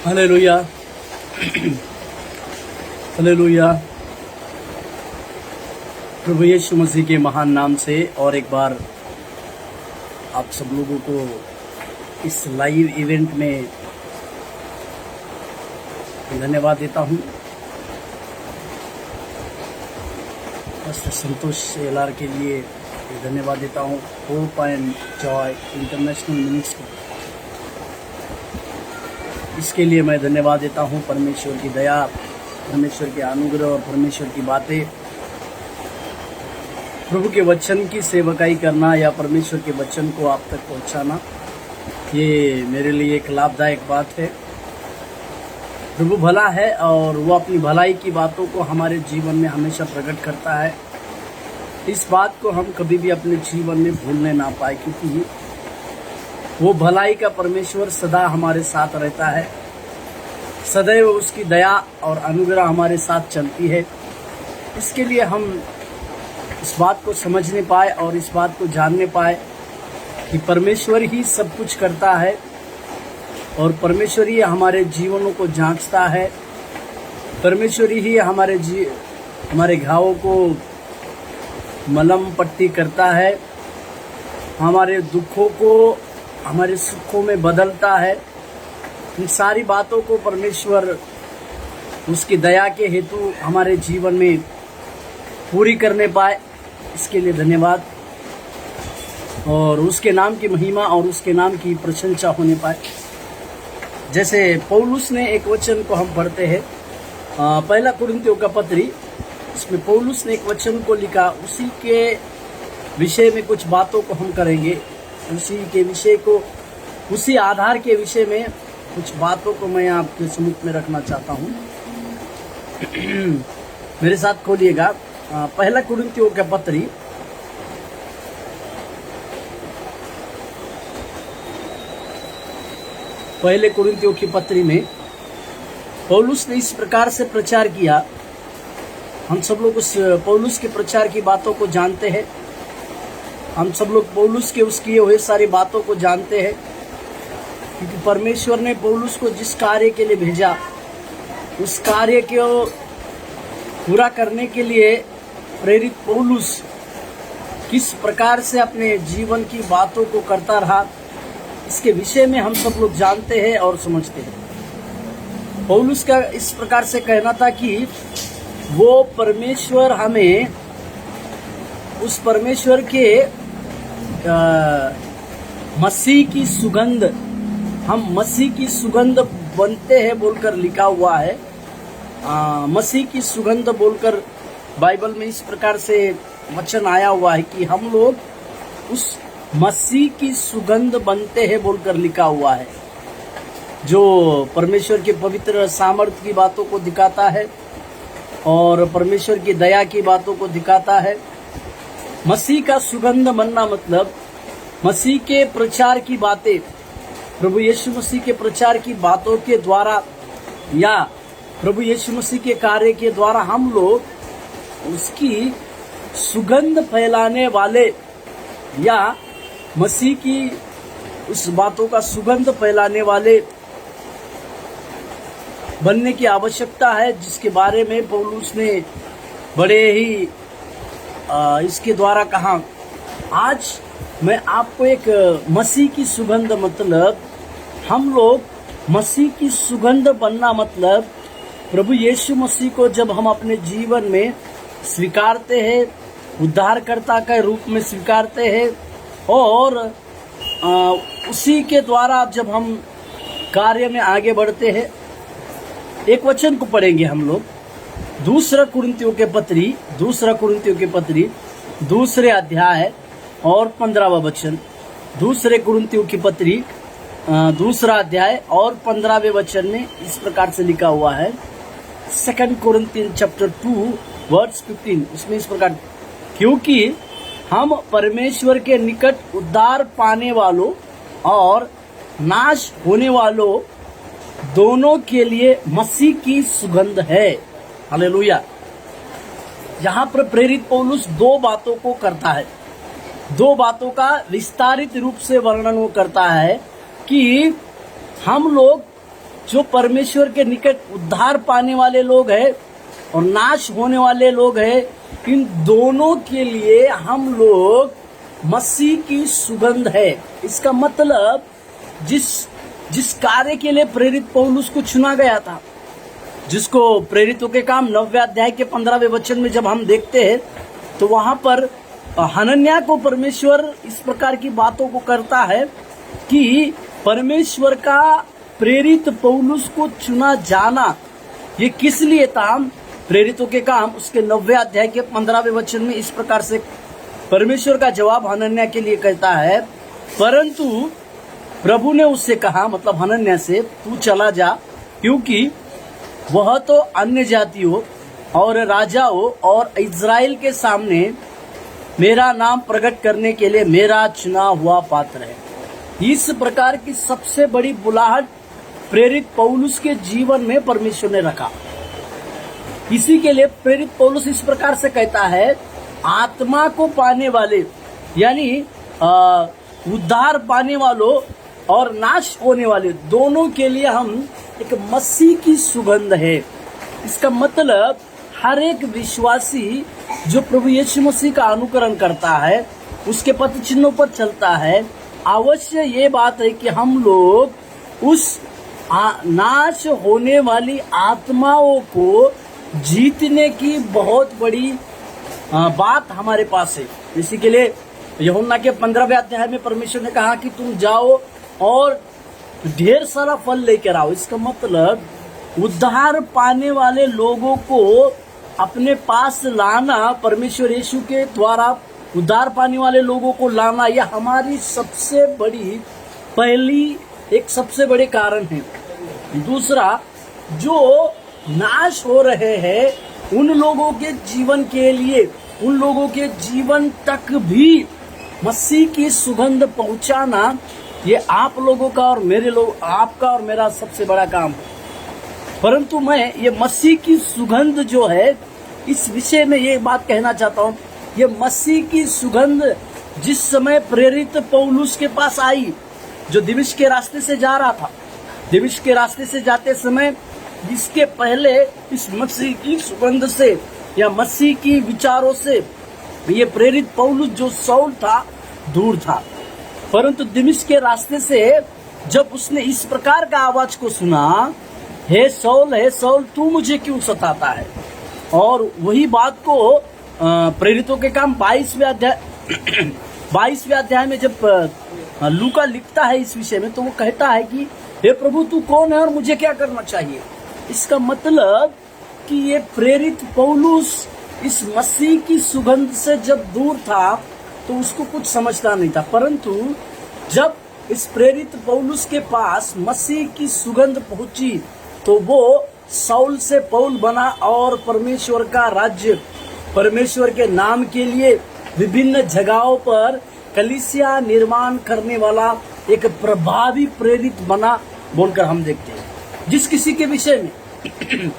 Hallelujah. Hallelujah. प्रभु यीशु मसीह के महान नाम से और एक बार आप सब लोगों को इस लाइव इवेंट में धन्यवाद देता हूं। पास्टर संतोष एलार के लिए धन्यवाद देता हूं। Hope and Joy international ministry, इसके लिए मैं धन्यवाद देता हूं। परमेश्वर की दया, परमेश्वर के अनुग्रह और परमेश्वर की बातें, प्रभु के वचन की सेवकाई करना या परमेश्वर के वचन को आप तक पहुंचाना, ये मेरे लिए एक लाभदायक बात है। प्रभु भला है और वो अपनी भलाई की बातों को हमारे जीवन में हमेशा प्रकट करता है। इस बात को हम कभी भी अपने जीवन में भूलने ना पाए, क्योंकि वो भलाई का परमेश्वर सदा हमारे साथ रहता है। सदैव उसकी दया और अनुग्रह हमारे साथ चलती है। इसके लिए हम इस बात को समझने पाए और इस बात को जानने पाए कि परमेश्वर ही सब कुछ करता है और परमेश्वर ही हमारे जीवनों को जांचता है। परमेश्वर ही हमारे घावों को मलम पट्टी करता है, हमारे दुखों को हमारे सुखों में बदलता है। इन सारी बातों को परमेश्वर उसकी दया के हेतु हमारे जीवन में पूरी करने पाए, इसके लिए धन्यवाद। और उसके नाम की महिमा और उसके नाम की प्रशंसा होने पाए। जैसे पौलुस ने एक वचन को हम पढ़ते हैं, पहला कुरिन्थियों का पत्री, इसमें पौलुस ने एक वचन को लिखा। उसी के विषय में कुछ बातों को हम करेंगे। उसी के विषय को, उसी आधार के विषय में कुछ बातों को मैं आपके सम्मुख में रखना चाहता हूँ। मेरे साथ खोलिएगा पहला कुरिन्थियों का पत्री, पहले कुरिन्थियों की पत्री में पौलुस ने इस प्रकार से प्रचार किया। हम सब लोग उस पौलुस के प्रचार की बातों को जानते हैं। हम सब लोग पौलुस के उस किए हुए सारी बातों को जानते हैं, क्योंकि परमेश्वर ने पौलुस को जिस कार्य के लिए भेजा, उस कार्य को पूरा करने के लिए प्रेरित पौलुस किस प्रकार से अपने जीवन की बातों को करता रहा, इसके विषय में हम सब लोग जानते हैं और समझते हैं। पौलुस का इस प्रकार से कहना था कि वो परमेश्वर हमें उस परमेश्वर के मसीह की सुगंध, हम मसीह की सुगंध बनते हैं बोलकर लिखा हुआ है। मसीह की सुगंध बोलकर बाइबल में इस प्रकार से वचन आया हुआ है कि हम लोग उस मसीह की सुगंध बनते हैं बोलकर लिखा हुआ है, जो परमेश्वर के पवित्र सामर्थ्य की बातों को दिखाता है और परमेश्वर की दया की बातों को दिखाता है। मसीह का सुगंध बनना मतलब मसीह के प्रचार की बातें, प्रभु यीशु मसीह के प्रचार की बातों के द्वारा या प्रभु यीशु मसीह के कार्य के द्वारा हम लोग उसकी सुगंध फैलाने वाले या मसीह की उस बातों का सुगंध फैलाने वाले बनने की आवश्यकता है, जिसके बारे में पौलुस ने बड़े ही इसके द्वारा कहा। आज मैं आपको एक मसीह की सुगंध मतलब हम लोग मसीह की सुगंध बनना मतलब प्रभु यीशु मसीह को जब हम अपने जीवन में स्वीकारते हैं, उद्धारकर्ता के रूप में स्वीकारते हैं और उसी के द्वारा जब हम कार्य में आगे बढ़ते हैं। एक वचन को पढ़ेंगे हम लोग, दूसरा कुरिन्थियों के पत्री दूसरे अध्याय और 15वां वचन। दूसरे कुरिन्थियों की पत्री दूसरा अध्याय और 15वें वचन में इस प्रकार से लिखा हुआ है, 2 Corinthians chapter 2 verse 15। उसमें इस प्रकार, क्योंकि हम परमेश्वर के निकट उद्धार पाने वालों और नाश होने वालों दोनों के लिए मसीह की सुगंध है। हालेलुया। यहाँ पर प्रेरित पौलुस दो बातों को करता है, दो बातों का विस्तारित रूप से वर्णन वो करता है कि हम लोग जो परमेश्वर के निकट उद्धार पाने वाले लोग हैं और नाश होने वाले लोग हैं, इन दोनों के लिए हम लोग मसीह की सुगंध है। इसका मतलब जिस कार्य के लिए प्रेरित पौलुस को चुना गया था, जिसको प्रेरितों के काम 9वें अध्याय के 15वें वचन में जब हम देखते हैं तो वहां पर हनन्याह को परमेश्वर इस प्रकार की बातों को करता है कि परमेश्वर का प्रेरित पौलुस को चुना जाना ये किस लिए था। प्रेरितों के काम उसके 9वें अध्याय के 15वें वचन में इस प्रकार से परमेश्वर का जवाब हनन्याह के लिए कहता है, परंतु प्रभु ने उससे कहा, मतलब हनन्याह से, तू चला जा, क्योंकि वह तो अन्य जातियों और राजाओं और इज़राइल के सामने मेरा नाम प्रकट करने के लिए मेरा चुना हुआ पात्र है। इस प्रकार की सबसे बड़ी बुलाहट प्रेरित पौलुस के जीवन में परमेश्वर ने रखा। इसी के लिए प्रेरित पौलुस इस प्रकार से कहता है, आत्मा को पाने वाले यानी उद्धार पाने वालों और नाश होने वाले दोनों के लिए हम एक मसीह की सुगंध है। इसका मतलब हर एक विश्वासी जो प्रभु यीशु मसीह का अनुकरण करता है, उसके पथ चिन्हों पर चलता है, अवश्य ये बात है कि हम लोग उस नाश होने वाली आत्माओं को जीतने की बहुत बड़ी बात हमारे पास है। इसी के लिए यूहन्ना के 15वें अध्याय में परमेश्वर ने कहा कि तुम जाओ और ढेर सारा फल लेकर आओ। इसका मतलब उद्धार पाने वाले लोगों को अपने पास लाना, परमेश्वर यीशु के द्वारा उद्धार पाने वाले लोगों को लाना, यह हमारी सबसे बड़ी एक सबसे बड़े कारण है। दूसरा, जो नाश हो रहे हैं उन लोगों के जीवन के लिए, उन लोगों के जीवन तक भी मसीह की सुगंध पहुंचाना, ये आप लोगों का और आपका और मेरा सबसे बड़ा काम है। परंतु मैं ये मसीह की सुगंध जो है, इस विषय में ये बात कहना चाहता हूँ, ये मसीह की सुगंध जिस समय प्रेरित पौलुस के पास आई, जो दिमिश्क के रास्ते से जा रहा था, दिमिश्क के रास्ते से जाते समय इसके पहले इस मसीह की सुगंध से या मसीह की विचारों से ये प्रेरित पौलुस जो सौल था दूर था। परंतु दिमिश्क के रास्ते से जब उसने इस प्रकार का आवाज को सुना, हे सौल तू मुझे क्यों सताता है, और वही बात को प्रेरितों के काम 22वें अध्याय में जब लूका लिखता है इस विषय में, तो वो कहता है कि हे प्रभु तू कौन है और मुझे क्या करना चाहिए। इसका मतलब कि ये प्रेरित पौलुस इस मसीह की सुगंध से जब दूर था तो उसको कुछ समझता नहीं था, परंतु जब इस प्रेरित पौलुस के पास मसीह की सुगंध पहुंची तो वो सौल से पौल बना और परमेश्वर का राज्य, परमेश्वर के नाम के लिए विभिन्न जगहों पर कलीसिया निर्माण करने वाला एक प्रभावी प्रेरित बना बोलकर हम देखते हैं। जिस किसी के विषय में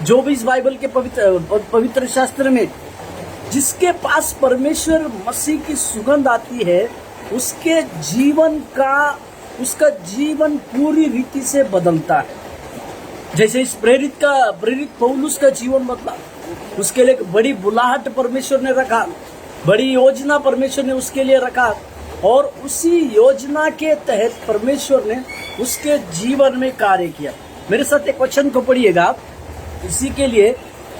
जो भी इस बाइबल के पवित्र शास्त्र में जिसके पास परमेश्वर मसीह की सुगंध आती है, उसके जीवन का, उसका जीवन पूरी रीति से बदलता है। जैसे इस प्रेरित पौलुस का जीवन बदला, उसके लिए एक बड़ी बुलाहट परमेश्वर ने रखा, बड़ी योजना परमेश्वर ने उसके लिए रखा, और उसी योजना के तहत परमेश्वर ने उसके जीवन में कार्य किया। मेरे साथ एक वचन को पढ़िएगा। इसी के लिए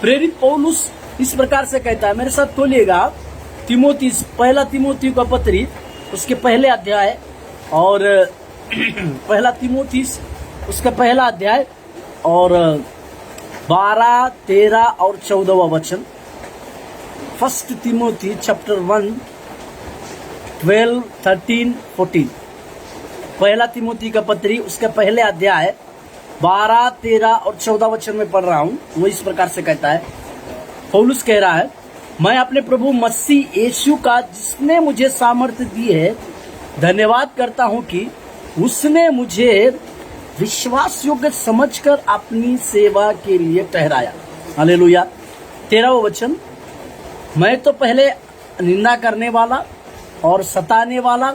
प्रेरित पौलुस इस प्रकार से कहता है, मेरे साथ खोलिएगा पहला तिमोथी का पत्री, उसके पहले अध्याय, और पहला तिमोथी उसका पहला अध्याय और 12, 13 और 14वां वचन। First Timothy chapter 1, 12, 13, 14। पहला तिमोथी का पत्री उसका पहले अध्याय 12, 13 और 14 वचन में पढ़ रहा हूँ। वो इस प्रकार से कहता है, पौलुस कह रहा है, मैं अपने प्रभु मसीह यीशु का जिसने मुझे सामर्थ्य दी है धन्यवाद करता हूँ कि उसने मुझे विश्वास योग्य समझकर अपनी सेवा के लिए ठहराया। हालेलुया। 13वां वचन, मैं तो पहले निंदा करने वाला और सताने वाला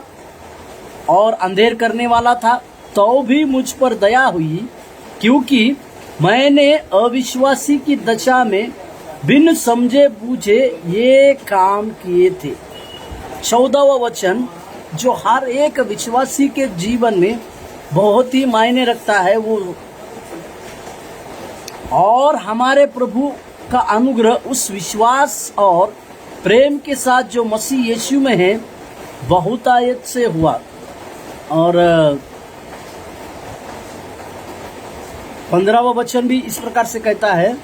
और अंधेर करने वाला था, तो भी मुझ पर दया हुई, क्योंकि मैंने अविश्वासी की दशा में बिन समझे बूझे ये काम किए थे। 14वां वचन जो हर एक विश्वासी के जीवन में बहुत ही मायने रखता है वो, और हमारे प्रभु का अनुग्रह उस विश्वास और प्रेम के साथ जो मसीह यीशु में है बहुतायत से हुआ। और 15वां वचन भी इस प्रकार से कहता है,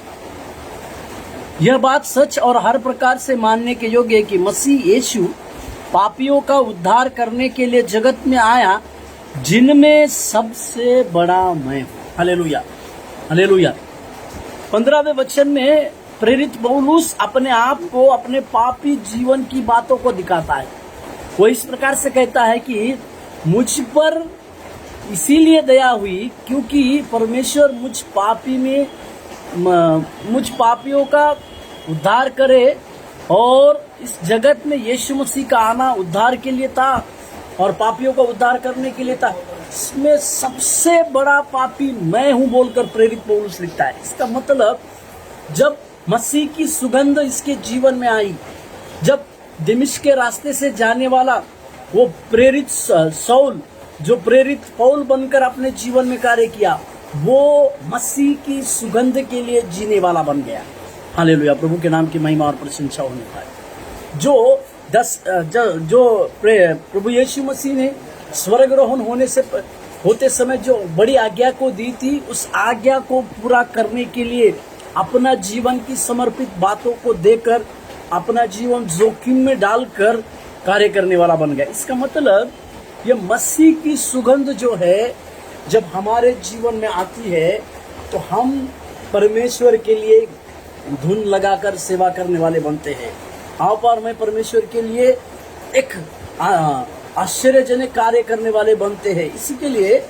यह बात सच और हर प्रकार से मानने के योग्य है कि मसीह यीशु पापियों का उद्धार करने के लिए जगत में आया, जिनमें सबसे बड़ा मैं हूं। Hallelujah, hallelujah. 15वें वचन में प्रेरित पौलुस अपने आप को अपने पापी जीवन की बातों को दिखाता है। वो इस प्रकार से कहता है कि मुझ पर इसीलिए दया हुई क्योंकि परमेश्वर मुझ पापियों का उद्धार करे, और इस जगत में यीशु मसीह का आना उद्धार के लिए था और पापियों का उद्धार करने के लिए था। इसमें सबसे बड़ा पापी मैं हूं बोलकर प्रेरित पौलुस लिखता है। इसका मतलब जब मसीह की सुगंध इसके जीवन में आई, जब दमिश्क के रास्ते से जाने वाला वो प्रेरित सौल जो प्रेरित पौल बनकर अपने जीवन में कार्य किया, वो मसीह की सुगंध के लिए जीने वाला बन गया। हालेलुया, प्रभु के नाम की महिमा और प्रशंसा होने पाए। जो प्रभु यीशु मसीह ने स्वर्गारोहण होते समय जो बड़ी आज्ञा को दी थी, उस आज्ञा को पूरा करने के लिए अपना जीवन की समर्पित बातों को देकर अपना जीवन जोखिम में डालकर कार्य करने वाला बन गया। इसका मतलब ये मसीह की सुगंध जो है जब हमारे जीवन में आती है तो हम परमेश्वर के लिए धुन लगाकर सेवा करने वाले बनते हैं। आप और मैं परमेश्वर के लिए एक आश्चर्यजनक कार्य करने वाले बनते हैं। इसी के लिए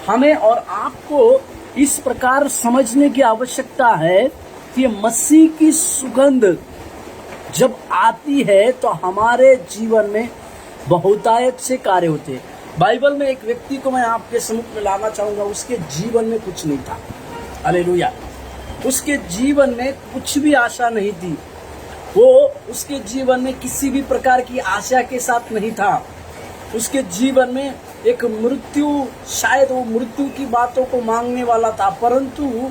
हमें और आपको इस प्रकार समझने की आवश्यकता है कि मसीह की सुगंध जब आती है तो हमारे जीवन में बहुतायत से कार्य होते हैं। बाइबल में एक व्यक्ति को मैं आपके सम्मुख में लाना चाहूंगा, उसके जीवन में कुछ नहीं था। हालेलुया, उसके जीवन में कुछ भी आशा नहीं थी। वो उसके जीवन में किसी भी प्रकार की आशा के साथ नहीं था। उसके जीवन में एक मृत्यु, शायद वो मृत्यु की बातों को मांगने वाला था, परंतु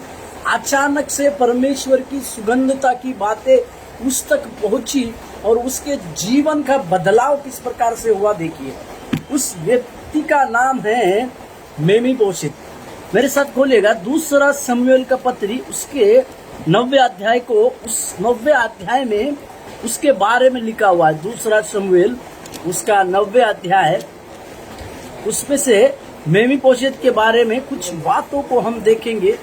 अचानक से परमेश्वर की सुगंधता की बातें उस तक पहुंची और उसके जीवन का बदलाव किस प्रकार से हुआ देखिए। उस व्यक्ति का नाम है मेमीबोशेत। मेरे साथ खोलिएगा दूसरा शमूएल का पत्री, उसके 9वें अध्याय को। उस 9वें अध्याय में उसके बारे में लिखा हुआ है। दूसरा शमूएल उसका 9वें अध्याय, उसमें से मेमीबोशेत के बारे में कुछ बातों को हम देखेंगे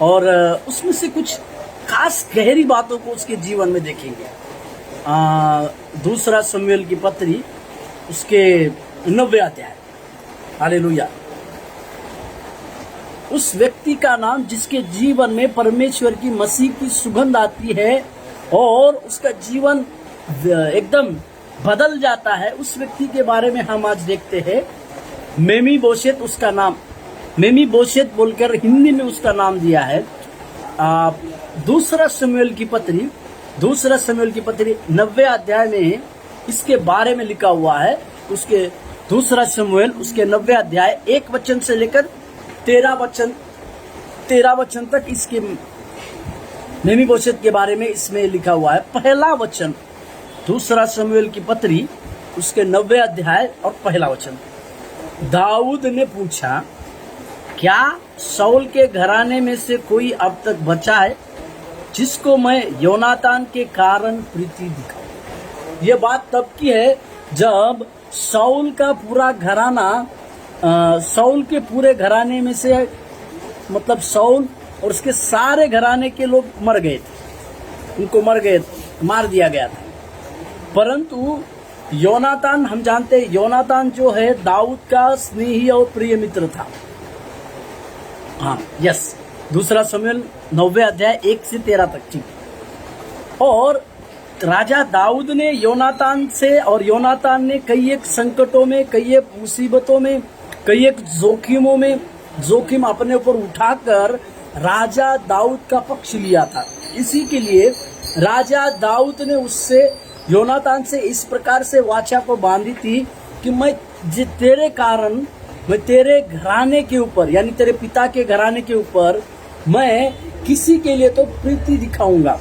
और उसमें से कुछ खास गहरी बातों को उसके जीवन में देखेंगे। दूसरा शमूएल की पत्री उसके 9वें अध्याय। हालेलुया। उस व्यक्ति का नाम जिसके जीवन में परमेश्वर की मसीह की सुगंध आती है और उसका जीवन एकदम बदल जाता है, उस व्यक्ति के बारे में हम आज देखते हैं। मेमीबोशेत उसका नाम, मेमीबोशेत बोलकर हिंदी में उसका नाम दिया है। दूसरा शमूएल की पत्री 9वें अध्याय में इसके बारे में लिखा हुआ है। उसके दूसरा शमूएल उसके 9वें अध्याय 1 वचन से लेकर 13 वचन तक इसके मेमीबोशेत के बारे में इसमें लिखा हुआ है। पहला वचन, दूसरा शमूएल की पत्री उसके 9वें अध्याय और पहला वचन। दाऊद ने पूछा, क्या शाऊल के घराने में से कोई अब तक बचा है जिसको मैं योनातान के कारण प्रीति दिखाऊं? ये बात तब की है जब शाऊल का पूरा घराना, शाऊल के पूरे घराने में से मतलब शाऊल और उसके सारे घराने के लोग मर गए थे, उनको मार दिया गया था। परंतु योनातान, हम जानते हैं योनातान जो है दाऊद का स्नेही और प्रिय मित्र था। हाँ, यस, दूसरा शमूएल 9वें अध्याय 1 से 13 तक, ठीक। और राजा दाऊद ने योनातान से, और योनातान ने कई एक संकटों में, कई एक मुसीबतों में, कई एक जोखिम अपने ऊपर उठाकर राजा दाऊद का पक्ष लिया था। इसी के लिए राजा दाऊद ने उससे, योनातान से इस प्रकार से वाचा को बांधी थी कि मैं तेरे कारण, मैं तेरे घराने के ऊपर, यानी तेरे पिता के घराने के ऊपर मैं किसी के लिए तो प्रीति दिखाऊंगा।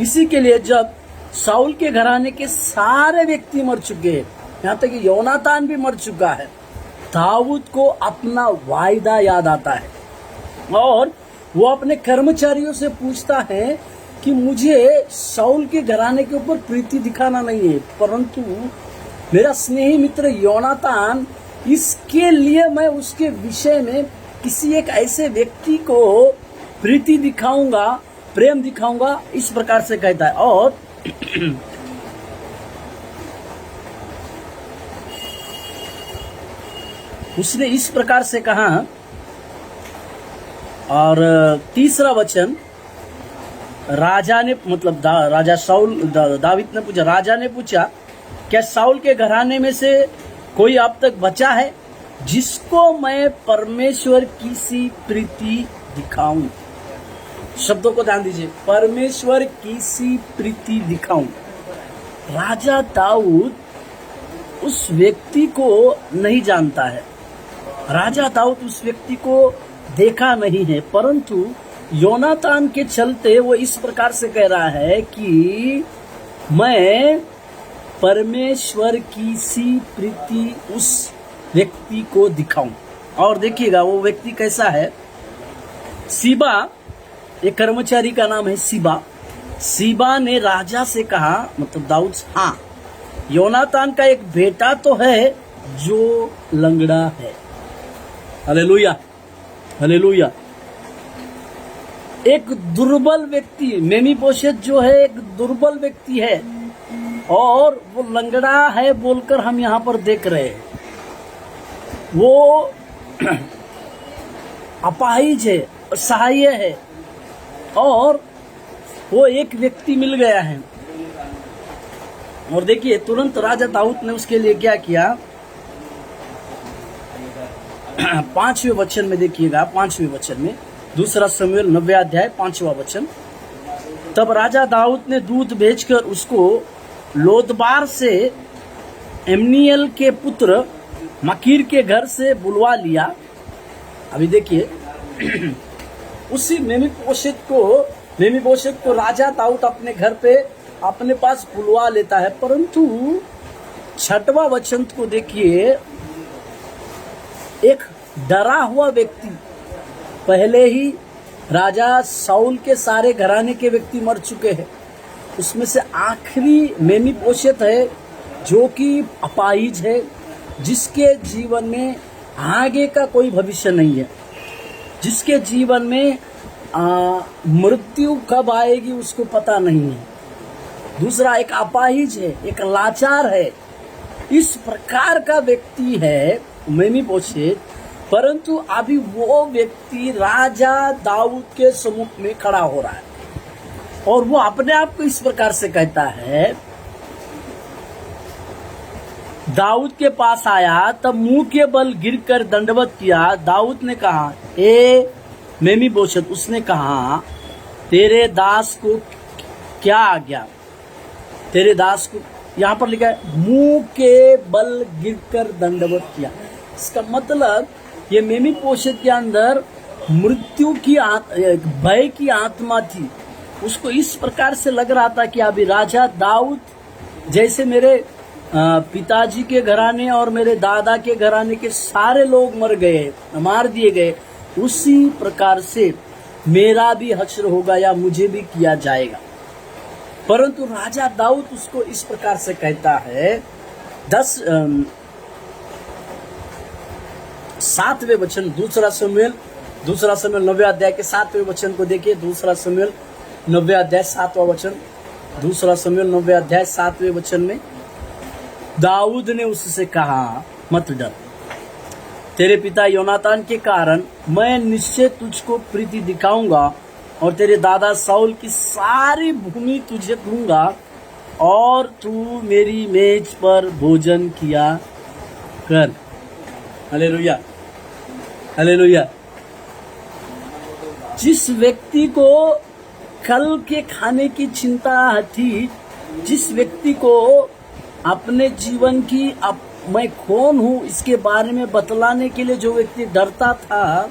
इसी के लिए जब शाऊल के घराने के सारे व्यक्ति मर चुके हैं, यहाँ तक कि योनातान भी मर चुका है, दाऊद को अपना वायदा याद आता है और वो अपने कर्मचारियों से पूछता है कि मुझे शाऊल के घराने के ऊपर प्रीति दिखाना नहीं है, परंतु मेरा स्नेही मित्र योनातान, इसके लिए मैं उसके विषय में किसी एक ऐसे व्यक्ति को प्रीति दिखाऊंगा, प्रेम दिखाऊंगा, इस प्रकार से कहता है। और उसने इस प्रकार से कहा। और तीसरा वचन, राजा ने, मतलब राजा शाऊल, दावीद ने पूछा, राजा ने पूछा, क्या शाऊल के घराने में से कोई अब तक बचा है जिसको मैं परमेश्वर की सी प्रीति दिखाऊं? शब्दों को ध्यान दीजिए, परमेश्वर की सी प्रीति दिखाऊं। राजा दाऊद उस व्यक्ति को नहीं जानता है, राजा दाऊद उस व्यक्ति को देखा नहीं है, परंतु योनातान के चलते वो इस प्रकार से कह रहा है कि मैं परमेश्वर की सी प्रीति उस व्यक्ति को दिखाऊं। और देखिएगा वो व्यक्ति कैसा है। सीबा, एक कर्मचारी का नाम है सीबा। सीबा ने राजा से कहा, मतलब दाऊद, हाँ, योनातान का एक बेटा तो है जो लंगड़ा है। Hallelujah, hallelujah. एक दुर्बल व्यक्ति, मेमीबोशेत जो है एक दुर्बल व्यक्ति है और वो लंगड़ा है बोलकर हम यहाँ पर देख रहे हैं। वो अपाहिज है, असहाय है और वो एक व्यक्ति मिल गया है। और देखिए तुरंत राजा दाऊद ने उसके लिए क्या किया। 5वें वचन में देखिएगा, 5वें वचन में, दूसरा शमूएल 9वें अध्याय 5वां वचन। तब राजा दाऊद ने दूत भेजकर उसको लोदबार से एमनीएल के पुत्र मकीर के घर से बुलवा लिया। अभी देखिए उसी मेमीबोशेत को राजा दाऊद अपने घर पे अपने पास बुलवा लेता है, परंतु 6वां वचन को देखिए, एक डरा हुआ व्यक्ति, पहले ही राजा शाऊल के सारे घराने के व्यक्ति मर चुके हैं, उसमें से आखिरी मेमीबोशेत है जो कि अपाहिज है, जिसके जीवन में आगे का कोई भविष्य नहीं है, जिसके जीवन में मृत्यु कब आएगी उसको पता नहीं है। दूसरा, एक अपाहिज है, एक लाचार है, इस प्रकार का व्यक्ति है मेमीबोशेत। परंतु अभी वो व्यक्ति राजा दाऊद के सम्मुख में खड़ा हो रहा है और वो अपने आप को इस प्रकार से कहता है। दाऊद के पास आया तब मुंह के बल गिरकर दंडवत किया। दाऊद ने कहा, ए मेमीबोशेत, उसने कहा, तेरे दास को क्या आज्ञा? तेरे दास को, यहाँ पर लिखा है मुंह के बल गिरकर दंडवत किया। इसका मतलब ये मेमीबोशेत के अंदर मृत्यु की भय की आत्मा थी। उसको इस प्रकार से लग रहा था कि अभी राजा दाऊद जैसे मेरे पिताजी के घराने और मेरे दादा के घराने के सारे लोग मर गए, मार दिए गए, उसी प्रकार से मेरा भी हश्र होगा या मुझे भी किया जाएगा। परंतु राजा दाऊद उसको इस प्रकार से कहता है। 7वें वचन, दूसरा शमूएल 9वें अध्याय के 7वें वचन को देखिए। दूसरा शमूएल 9वें अध्याय 7वां वचन, दूसरा शमूएल 9वें अध्याय 7वें वचन में दाऊद ने उससे कहा, मत डर, तेरे पिता योनातान के कारण मैं निश्चय तुझको प्रीति दिखाऊंगा और तेरे दादा शाऊल की सारी भूमि तुझे दूंगा और तू मेरी मेज पर भोजन किया कर। Hallelujah, hallelujah. जिस व्यक्ति को कल के खाने की चिंता थी, जिस व्यक्ति को अपने जीवन की अब मैं कौन हूं इसके बारे में बतलाने के लिए जो व्यक्ति डरता था,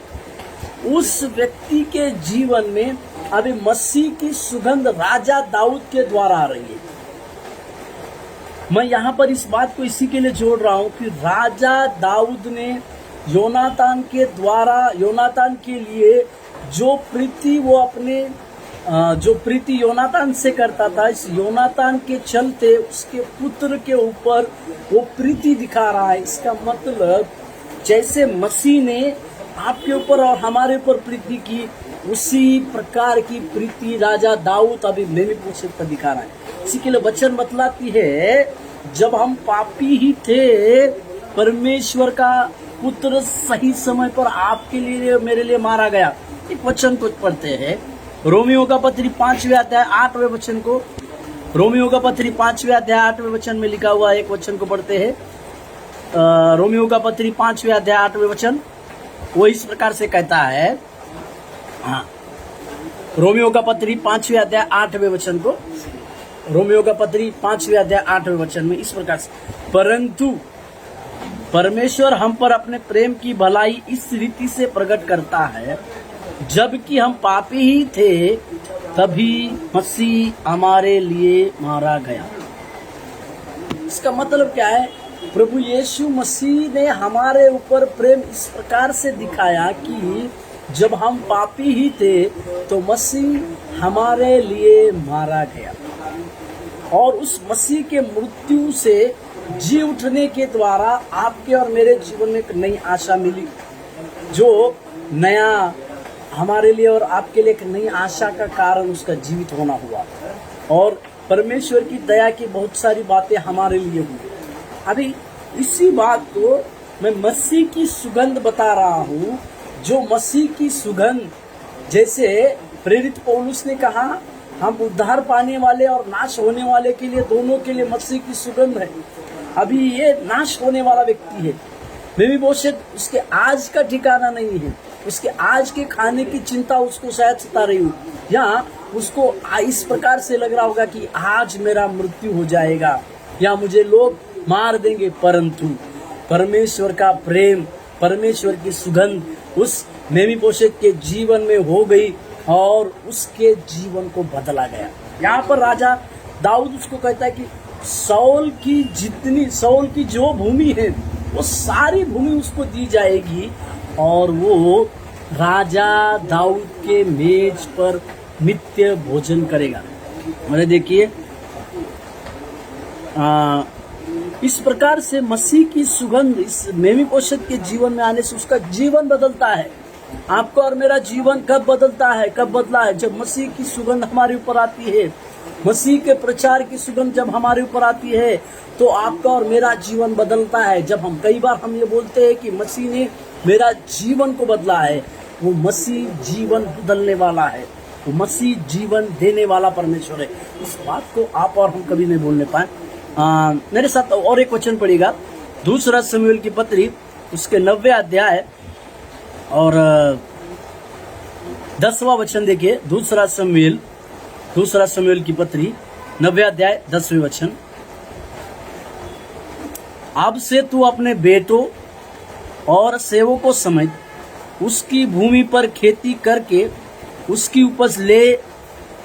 उस व्यक्ति के जीवन में अभी मसीह की सुगंध राजा दाऊद के द्वारा आ रही है। मैं यहाँ पर इस बात को इसी के लिए जोड़ रहा हूँ कि राजा दाऊद ने योनातान के द्वारा, योनातान के लिए जो प्रीति वो अपने जो प्रीति योनातान से करता था, इस योनातान के चलते उसके पुत्र के ऊपर वो प्रीति दिखा रहा है। इसका मतलब जैसे मसीह ने आपके ऊपर और हमारे ऊपर प्रीति की, उसी प्रकार की प्रीति राजा दाऊद अभी मेफीबोशेत पर दिखा रहा है। इसी के लिए वचन बतलाती है, जब हम पापी ही थे, परमेश्वर का पुत्र सही समय पर आपके लिए मेरे लिए मारा गया। एक वचन को पढ़ते हैं, रोमियो का पत्री 5वें अध्याय 8वें वचन को, रोमियो का पत्री 5वें अध्याय 8वें वचन में लिखा हुआ एक वचन को पढ़ते हैं। रोमियो का पत्री 5वें अध्याय 8वें वचन वो इस प्रकार से कहता है, हाँ, रोमियो का पत्री 5वें अध्याय 8वें वचन को, रोमियो का पत्री 5वें अध्याय 8वें वचन में इस प्रकार से, परंतु परमेश्वर हम पर अपने प्रेम की भलाई इस रीति से प्रकट करता है, जबकि हम पापी ही थे तभी मसीह हमारे लिए मारा गया। इसका मतलब क्या है? प्रभु यीशु मसीह ने हमारे ऊपर प्रेम इस प्रकार से दिखाया कि जब हम पापी ही थे तो मसीह हमारे लिए मारा गया, और उस मसीह के मृत्यु से जी उठने के द्वारा आपके और मेरे जीवन में एक नई आशा मिली, जो नया हमारे लिए और आपके लिए एक नई आशा का कारण उसका जीवित होना हुआ, और परमेश्वर की दया की बहुत सारी बातें हमारे लिए हुई। अभी इसी बात को मैं मसीह की सुगंध बता रहा हूँ, जो मसीह की सुगंध, जैसे प्रेरित पौलुस ने कहा, हम उद्धार पाने वाले और नाश होने वाले के लिए, दोनों के लिए मसीह की सुगंध है। अभी ये नाश होने वाला व्यक्ति है, मेफीबोशेत, उसके आज का ठिकाना नहीं है, उसके आज के खाने की चिंता उसको शायद सता रही हो, या उसको इस प्रकार से लग रहा होगा कि आज मेरा मृत्यु हो जाएगा या मुझे लोग मार देंगे, परंतु परमेश्वर का प्रेम, परमेश्वर की सुगंध उस मेफीबोशेत के जीवन में हो गई और उसके जीवन को बदला गया। यहाँ पर राजा दाऊद उसको कहता है कि शाऊल की जो भूमि है वो सारी भूमि उसको दी जाएगी, और वो राजा दाऊद के मेज पर नित्य भोजन करेगा। मैंने देखिए, इस प्रकार से मसीह की सुगंध इस मेफीबोशेत के जीवन में आने से उसका जीवन बदलता है। आपका और मेरा जीवन कब बदलता है, कब बदला है? जब मसीह की सुगंध हमारे ऊपर आती है, मसीह के प्रचार की सुगंध जब हमारे ऊपर आती है तो आपका और मेरा जीवन बदलता है। जब हम कई बार हम ये बोलते हैं कि मसीह ने मेरा जीवन को बदला है, वो मसीह जीवन बदलने वाला है, वो मसीह जीवन देने वाला परमेश्वर है। इस बात को आप और हम कभी नहीं बोलने पाए। मेरे साथ और एक वचन पढ़ेगा, दूसरा शमूएल की पत्री उसके 9वें अध्याय और 10वां वचन देखिए। दूसरा शमूएल की पत्री 9वें अध्याय 10वें वचन, अब से तू अपने बेटों और सेवकों समेत उसकी भूमि पर खेती करके उसकी उपज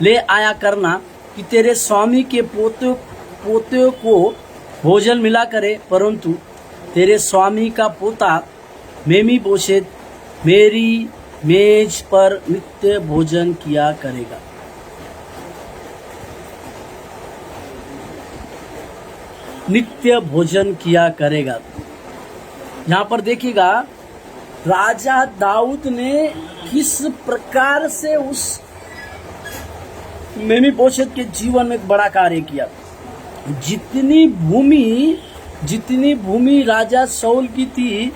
ले आया करना, कि तेरे स्वामी के पोते को भोजन मिला करे, परंतु तेरे स्वामी का पोता मेफीबोशेत मेरी मेज पर नित्य भोजन किया करेगा। नित्य भोजन किया करेगा। यहाँ पर देखिएगा, राजा दाऊद ने किस प्रकार से उस मेफीबोशेत के जीवन में एक बड़ा कार्य किया। जितनी भूमि राजा शाऊल की थी,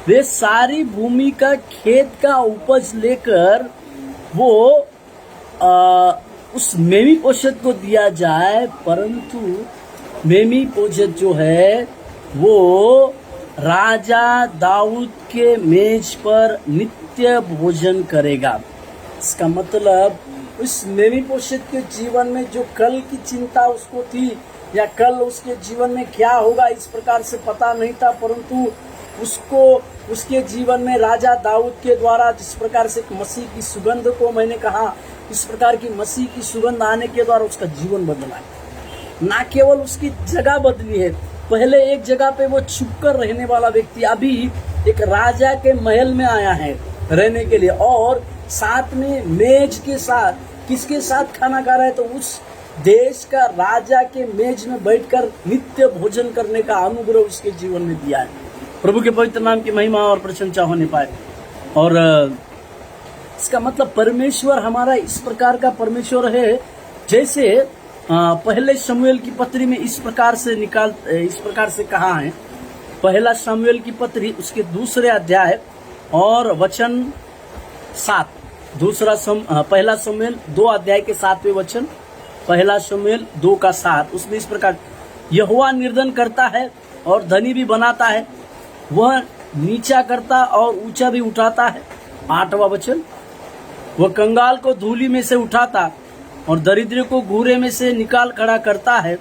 वे सारी भूमि का खेत का उपज लेकर वो उस मेफीबोशेत को दिया जाए, परंतु मेफीबोशेत जो है वो राजा दाऊद के मेज पर नित्य भोजन करेगा। इसका मतलब उस मेमीपोशेत के जीवन में जो कल की चिंता उसको थी या कल उसके जीवन में क्या होगा इस प्रकार से पता नहीं था, परंतु उसको उसके जीवन में राजा दाऊद के द्वारा जिस प्रकार से मसीह की सुगंध को मैंने कहा, इस प्रकार की मसीह की सुगंध आने के द्वारा उसका जीवन बदला है। ना केवल उसकी जगह बदली है, पहले एक जगह पे वो छुपकर रहने वाला व्यक्ति अभी एक राजा के महल में आया है रहने के लिए, और साथ में मेज के साथ किसके साथ खाना खा रहा है, तो उस देश का राजा के मेज में बैठकर नित्य भोजन करने का अनुग्रह उसके जीवन में दिया है। प्रभु के पवित्र नाम की महिमा और प्रशंसा होने पाए। और इसका मतलब परमेश्वर हमारा इस प्रकार का परमेश्वर है, जैसे पहले शमूएल की पत्री में इस प्रकार से कहा है। पहला शमूएल की पत्री उसके 2 अध्याय और वचन 7, पहला शमूएल 2 अध्याय के 7वें वचन, पहला शमूएल 2 का 7, उसमें इस प्रकार, यहोवा निर्धन करता है और धनी भी बनाता है, वह नीचा करता और ऊंचा भी उठाता है। 8वां वचन, वह कंगाल को धूली में से उठाता और दरिद्र को घूरे में से निकाल खड़ा करता है,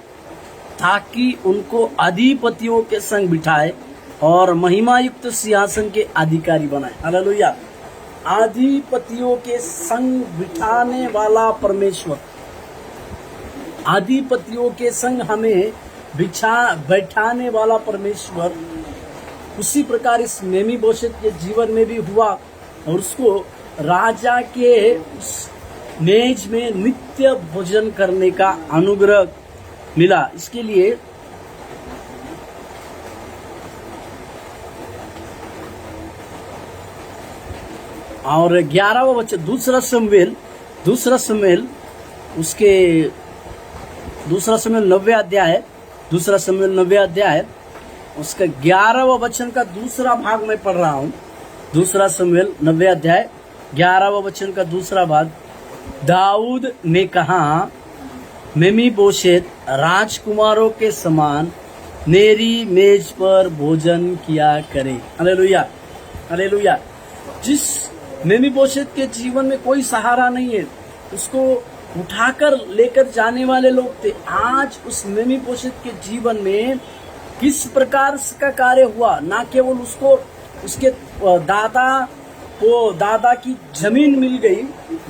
ताकि उनको अधिपतियों के संग बिठाए और महिमायुक्त सिंहासन के अधिकारी बनाए। हालेलुया। अधिपतियों के संग बिठाने वाला परमेश्वर, अधिपतियों के संग हमें बैठाने वाला परमेश्वर, उसी प्रकार इस मेमीबोशेत के जीवन में भी हुआ और उसको राजा के उस मेज में नित्य भोजन करने का अनुग्रह मिला। इसके लिए और 11वां वचन, दूसरा शमूएल उसके 9वें अध्याय, दूसरा शमूएल 9वें अध्याय उसका 11वां वचन का दूसरा भाग मैं पढ़ रहा हूँ। दूसरा शमूएल 9वें अध्याय 11वां वचन का दूसरा भाग, दाऊद ने कहा, मेमीबोशेत राजकुमारों के समान मेरी मेज पर भोजन किया करे। Hallelujah, hallelujah. जिस मेमीबोशेत के जीवन में कोई सहारा नहीं है, उसको उठाकर लेकर जाने वाले लोग थे, आज उस मेमीबोशेत के जीवन में किस प्रकार का कार्य हुआ। ना केवल उसको उसके दादा की जमीन मिल गई,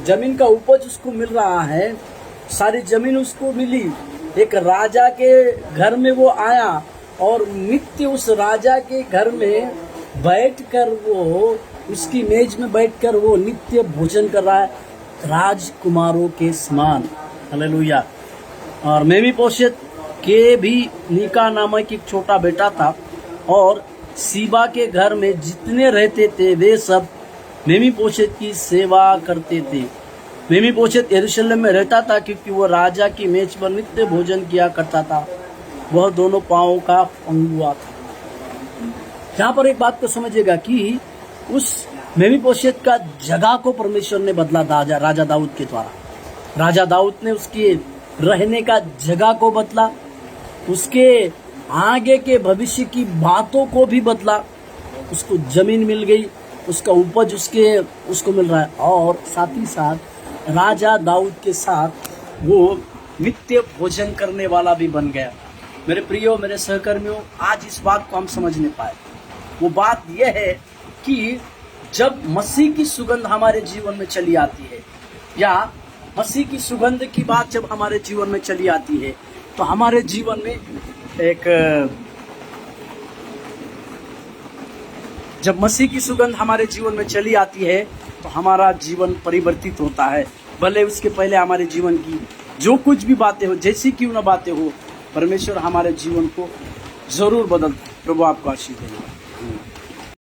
जमीन का उपज उसको मिल रहा है, सारी जमीन उसको मिली, एक राजा के घर में वो आया और नित्य उस राजा के घर में बैठकर वो उसकी मेज में बैठकर वो नित्य भोजन कर रहा है राजकुमारों के समान। हालेलुया। और मेमीबोशेत के भी मीका नामक एक छोटा बेटा था, और सीबा के घर में जितने रहते थे वे सब मेमीबोशेत की सेवा करते थे। मेमीबोशेत यरूशलेम में रहता था, क्योंकि वह राजा की मेज पर नित्य भोजन किया करता था। वह दोनों पांवों का पंगुआ था। यहाँ पर एक बात को समझिएगा कि उस मेमीबोशेत का जगह को परमेश्वर ने बदला राजा दाऊद के द्वारा। राजा दाऊद ने उसके रहने का जगह को बदला, उसके आगे के भविष्य की बातों को भी बदला। उसको जमीन मिल गई, उसका उपज उसको मिल रहा है, और साथ ही साथ राजा दाऊद के साथ वो नित्य भोजन करने वाला भी बन गया। मेरे प्रियो, मेरे सहकर्मियों, आज इस बात को हम समझने पाए। वो बात यह है कि जब मसीह की सुगंध हमारे जीवन में चली आती है, या मसीह की सुगंध की बात जब हमारे जीवन में चली आती है, तो हमारे जीवन में जब मसीह की सुगंध हमारे जीवन में चली आती है तो हमारा जीवन परिवर्तित होता है। भले उसके पहले हमारे जीवन की जो कुछ भी बातें हो, जैसी क्यों ना बातें हो, परमेश्वर हमारे जीवन को जरूर बदलता है। प्रभु आपको आशीष देना।